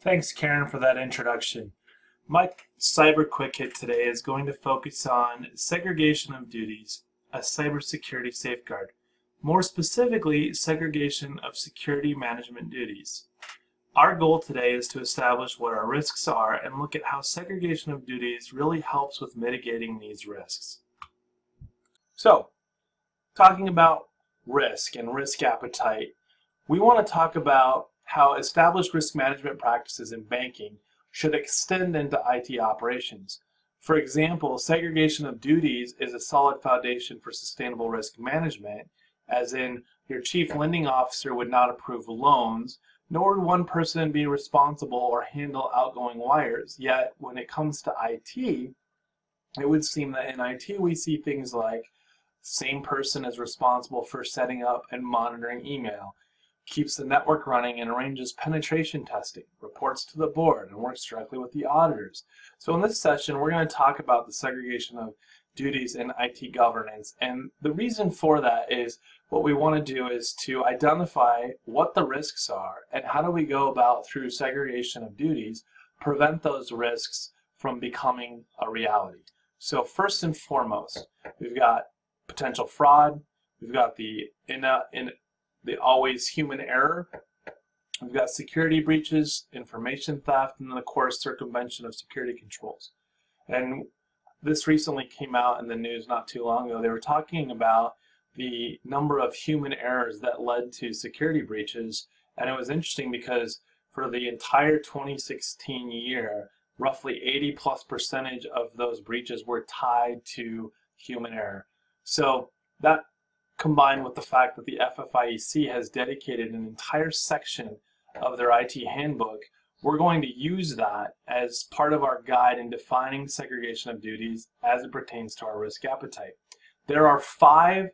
Thanks, Karen, for that introduction. My cyber quick hit today is going to focus on segregation of duties, a cybersecurity safeguard. More specifically, segregation of security management duties. Our goal today is to establish what our risks are and look at how segregation of duties really helps with mitigating these risks. So, talking about risk and risk appetite, we want to talk about how established risk management practices in banking should extend into IT operations. For example, segregation of duties is a solid foundation for sustainable risk management, as in your chief lending officer would not approve loans, nor would one person be responsible or handle outgoing wires. Yet, when it comes to IT, it would seem that in IT we see things like same person is responsible for setting up and monitoring email, keeps the network running and arranges penetration testing, reports to the board, and works directly with the auditors. So in this session, we're going to talk about the segregation of duties in IT governance. And the reason for that is what we want to do is to identify what the risks are and how do we go about, through segregation of duties, prevent those risks from becoming a reality. So first and foremost, we've got potential fraud, we've got the always human error, we've got security breaches, information theft, and then of course circumvention of security controls. And this recently came out in the news not too long ago. They were talking about the number of human errors that led to security breaches, and it was interesting because for the entire 2016 year, roughly 80+% of those breaches were tied to human error. So that, combined with the fact that the FFIEC has dedicated an entire section of their IT handbook, we're going to use that as part of our guide in defining segregation of duties as it pertains to our risk appetite. There are 5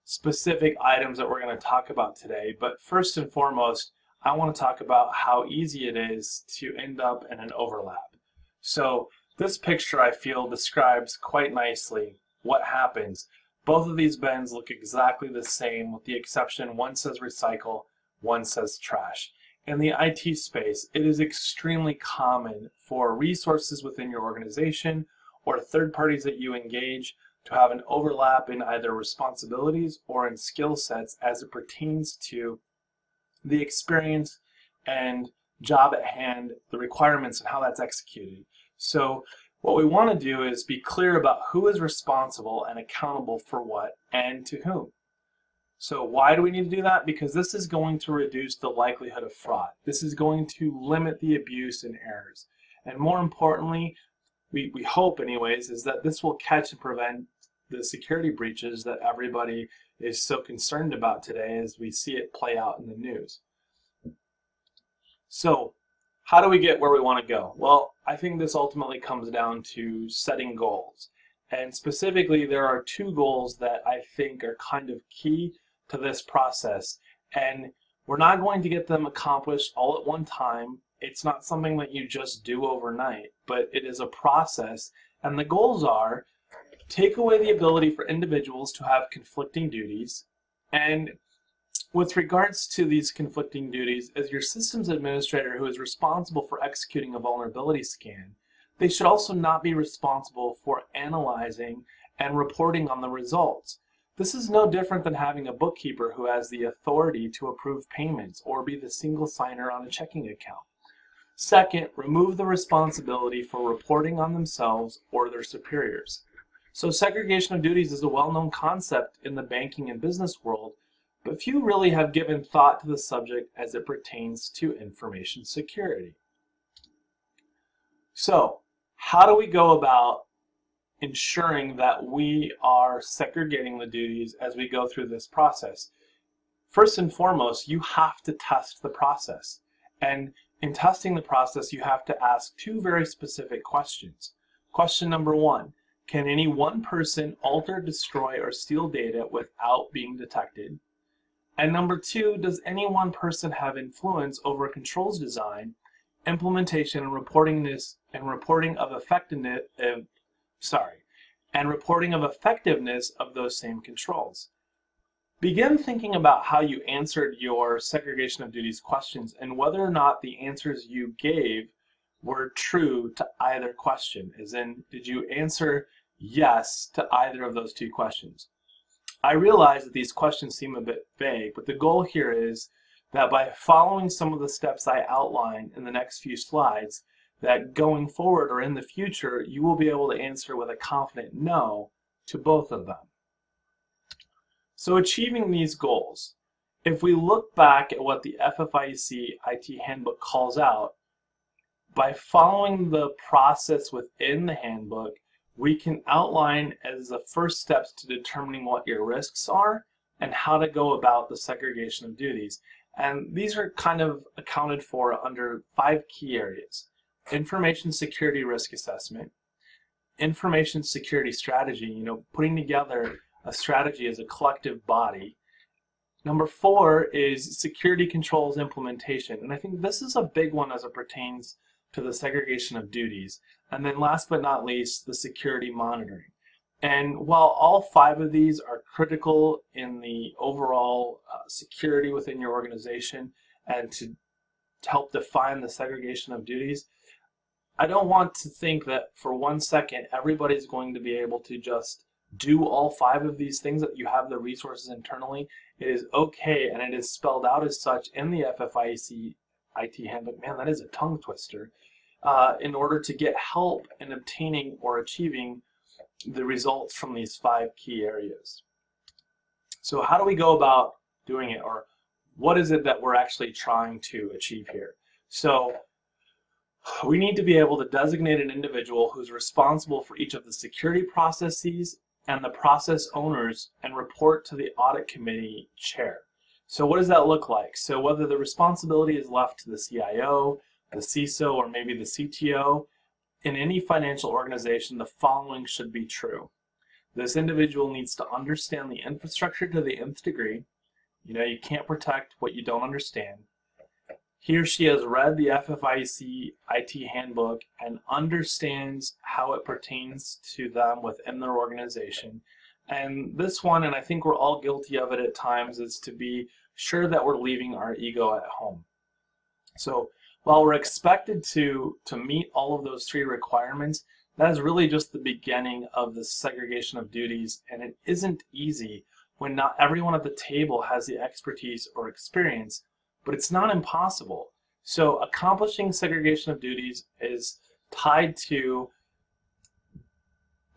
specific items that we're going to talk about today, but first and foremost, I want to talk about how easy it is to end up in an overlap. So this picture, I feel, describes quite nicely what happens. Both of these bins look exactly the same, with the exception one says recycle, one says trash. In the IT space, it is extremely common for resources within your organization or third parties that you engage to have an overlap in either responsibilities or in skill sets as it pertains to the experience and job at hand, the requirements, and how that's executed. So what we want to do is be clear about who is responsible and accountable for what and to whom. So why do we need to do that? Because this is going to reduce the likelihood of fraud. This is going to limit the abuse and errors. And more importantly, we hope anyways, is that this will catch and prevent the security breaches that everybody is so concerned about today as we see it play out in the news. So how do we get where we want to go? Well, I think this ultimately comes down to setting goals. And specifically, there are 2 goals that I think are kind of key to this process. And we're not going to get them accomplished all at one time. It's not something that you just do overnight, but it is a process. And the goals are: take away the ability for individuals to have conflicting duties. And with regards to these conflicting duties, as your systems administrator who is responsible for executing a vulnerability scan, they should also not be responsible for analyzing and reporting on the results. This is no different than having a bookkeeper who has the authority to approve payments or be the single signer on a checking account. Second, remove the responsibility for reporting on themselves or their superiors. So segregation of duties is a well-known concept in the banking and business world, but few really have given thought to the subject as it pertains to information security. So, how do we go about ensuring that we are segregating the duties as we go through this process? First and foremost, you have to test the process. And in testing the process, you have to ask 2 very specific questions. Question number 1, can any one person alter, destroy, or steal data without being detected? And number 2, does any one person have influence over controls design, implementation, and reporting of effectiveness of those same controls? Begin thinking about how you answered your segregation of duties questions and whether or not the answers you gave were true to either question. As in, did you answer yes to either of those two questions? I realize that these questions seem a bit vague, but the goal here is that by following some of the steps I outline in the next few slides, that going forward or in the future, you will be able to answer with a confident no to both of them. So achieving these goals, if we look back at what the FFIEC IT handbook calls out, by following the process within the handbook, we can outline as the first steps to determining what your risks are and how to go about the segregation of duties. And these are kind of accounted for under 5 key areas: information security risk assessment, information security strategy, putting together a strategy as a collective body. Number 4 is security controls implementation. And I think this is a big one as it pertains to the segregation of duties. And then last but not least, the security monitoring. And while all 5 of these are critical in the overall security within your organization and to help define the segregation of duties, I don't want to think that for 1 second everybody's going to be able to just do all 5 of these things, that you have the resources internally. It is okay, and it is spelled out as such in the FFIEC IT handbook. Man, that is a tongue twister. In order to get help in obtaining or achieving the results from these 5 key areas. So how do we go about doing it, or what is it that we're actually trying to achieve here? So we need to be able to designate an individual who's responsible for each of the security processes and the process owners and report to the audit committee chair. So what does that look like? So whether the responsibility is left to the CIO, the CISO, or maybe the CTO, in any financial organization, the following should be true. This individual needs to understand the infrastructure to the nth degree. You can't protect what you don't understand. He or she has read the FFIEC IT handbook and understands how it pertains to them within their organization. And this one, and I think we're all guilty of it at times, is to be sure that we're leaving our ego at home. So while we're expected to meet all of those 3 requirements, that is really just the beginning of the segregation of duties, and it isn't easy when not everyone at the table has the expertise or experience, but it's not impossible. So accomplishing segregation of duties is tied to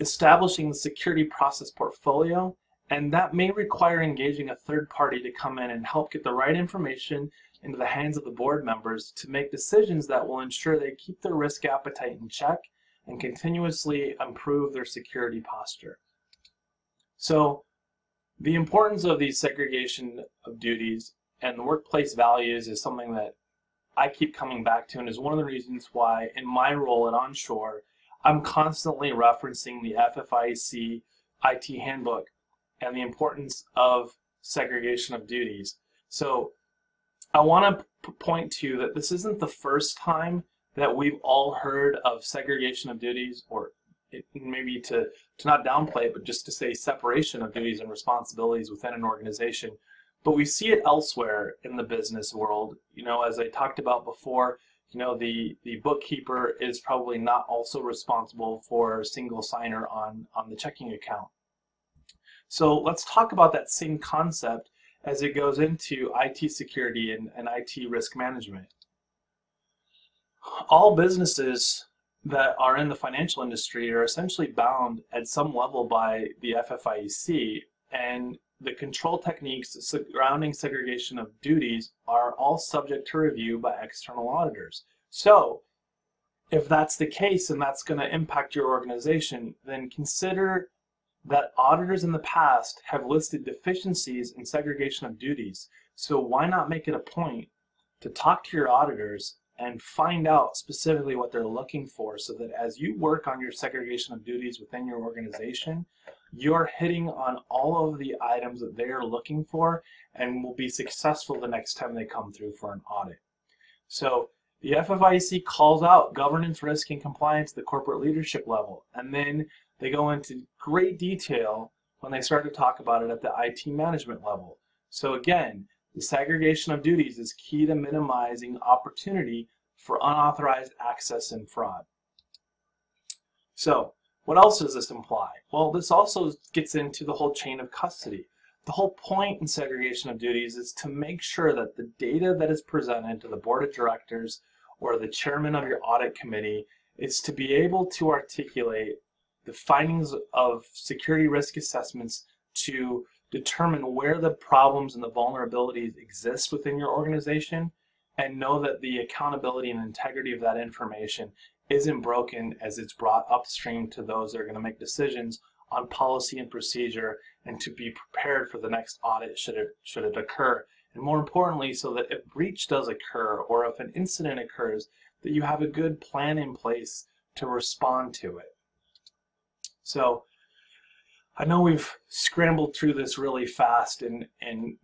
establishing the security process portfolio, and that may require engaging a third party to come in and help get the right information into the hands of the board members to make decisions that will ensure they keep their risk appetite in check and continuously improve their security posture. So the importance of these segregation of duties and the workplace values is something that I keep coming back to, and is one of the reasons why in my role at onShore, I'm constantly referencing the FFIEC IT handbook and the importance of segregation of duties. So I want to point to that this isn't the first time that we've all heard of segregation of duties, or maybe to not downplay it, but just to say separation of duties and responsibilities within an organization. But we see it elsewhere in the business world. As I talked about before, the bookkeeper is probably not also responsible for a single signer on the checking account. So let's talk about that same concept as it goes into IT security and IT risk management. All businesses that are in the financial industry are essentially bound at some level by the FFIEC, and the control techniques surrounding segregation of duties are all subject to review by external auditors. So if that's the case and that's going to impact your organization, then consider that auditors in the past have listed deficiencies in segregation of duties. So why not make it a point to talk to your auditors and find out specifically what they're looking for, so that as you work on your segregation of duties within your organization, you're hitting on all of the items that they're looking for and will be successful the next time they come through for an audit. So the FFIEC calls out governance, risk, and compliance at the corporate leadership level, and then they go into great detail when they started to talk about it at the IT management level. So again, the segregation of duties is key to minimizing opportunity for unauthorized access and fraud. So what else does this imply? Well, this also gets into the whole chain of custody. The whole point in segregation of duties is to make sure that the data that is presented to the board of directors or the chairman of your audit committee is to be able to articulate the findings of security risk assessments to determine where the problems and the vulnerabilities exist within your organization, and know that the accountability and integrity of that information isn't broken as it's brought upstream to those that are going to make decisions on policy and procedure, and to be prepared for the next audit should it occur. And more importantly, so that if breach does occur or if an incident occurs, that you have a good plan in place to respond to it. So I know we've scrambled through this really fast and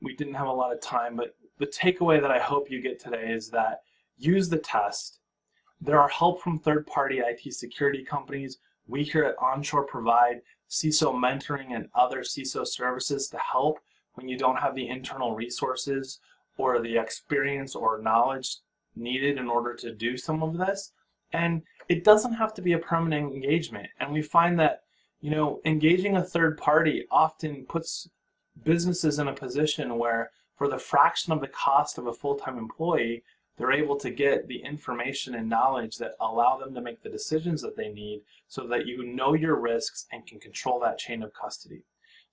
we didn't have a lot of time, but the takeaway that I hope you get today is that use the test. There are help from third-party IT security companies. We here at onShore provide CISO mentoring and other CISO services to help when you don't have the internal resources or the experience or knowledge needed in order to do some of this. And it doesn't have to be a permanent engagement. And we find that, you know, engaging a third party often puts businesses in a position where for the fraction of the cost of a full-time employee, they're able to get the information and knowledge that allow them to make the decisions that they need so that you know your risks and can control that chain of custody.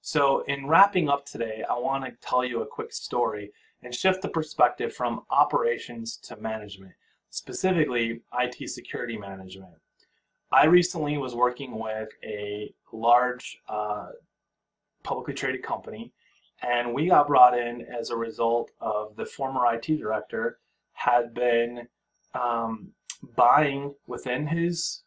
So in wrapping up today, I want to tell you a quick story and shift the perspective from operations to management, specifically IT security management. I recently was working with a large publicly traded company, and we got brought in as a result of the former IT director had been buying within his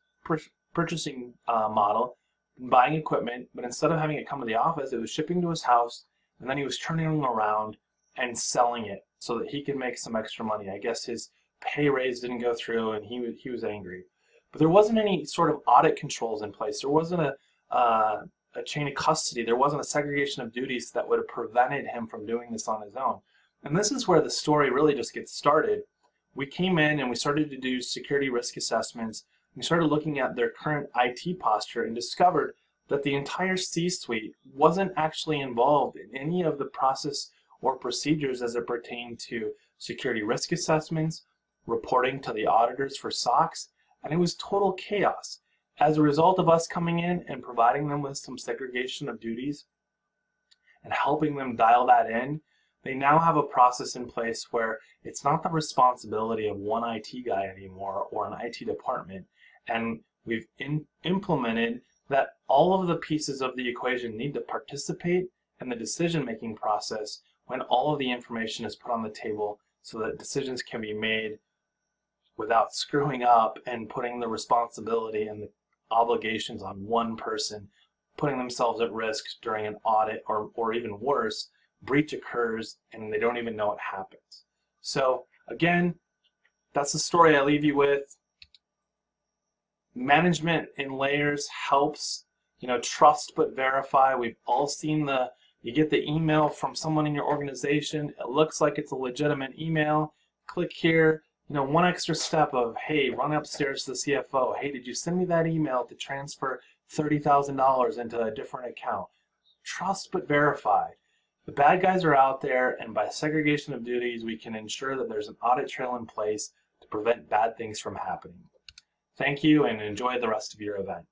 purchasing model, buying equipment, but instead of having it come to the office, it was shipping to his house, and then he was turning them around and selling it so that he could make some extra money. I guess his pay raise didn't go through, and he was angry. But there wasn't any sort of audit controls in place. There wasn't a chain of custody. There wasn't a segregation of duties that would have prevented him from doing this on his own. And this is where the story really just gets started. We came in and we started to do security risk assessments. We started looking at their current IT posture and discovered that the entire C-suite wasn't actually involved in any of the process or procedures as it pertained to security risk assessments, reporting to the auditors for SOX, and it was total chaos. As a result of us coming in and providing them with some segregation of duties and helping them dial that in, they now have a process in place where it's not the responsibility of one IT guy anymore or an IT department. And we've implemented that all of the pieces of the equation need to participate in the decision-making process when all of the information is put on the table so that decisions can be made without screwing up and putting the responsibility and the obligations on one person, putting themselves at risk during an audit, or even worse, breach occurs and they don't even know it happens. So again, that's the story I leave you with. Management in layers helps, trust but verify. We've all seen you get the email from someone in your organization, it looks like it's a legitimate email, click here, one extra step of, hey, run upstairs to the CFO, hey, did you send me that email to transfer $30,000 into a different account? Trust but verify. The bad guys are out there, and by segregation of duties, we can ensure that there's an audit trail in place to prevent bad things from happening. Thank you, and enjoy the rest of your event.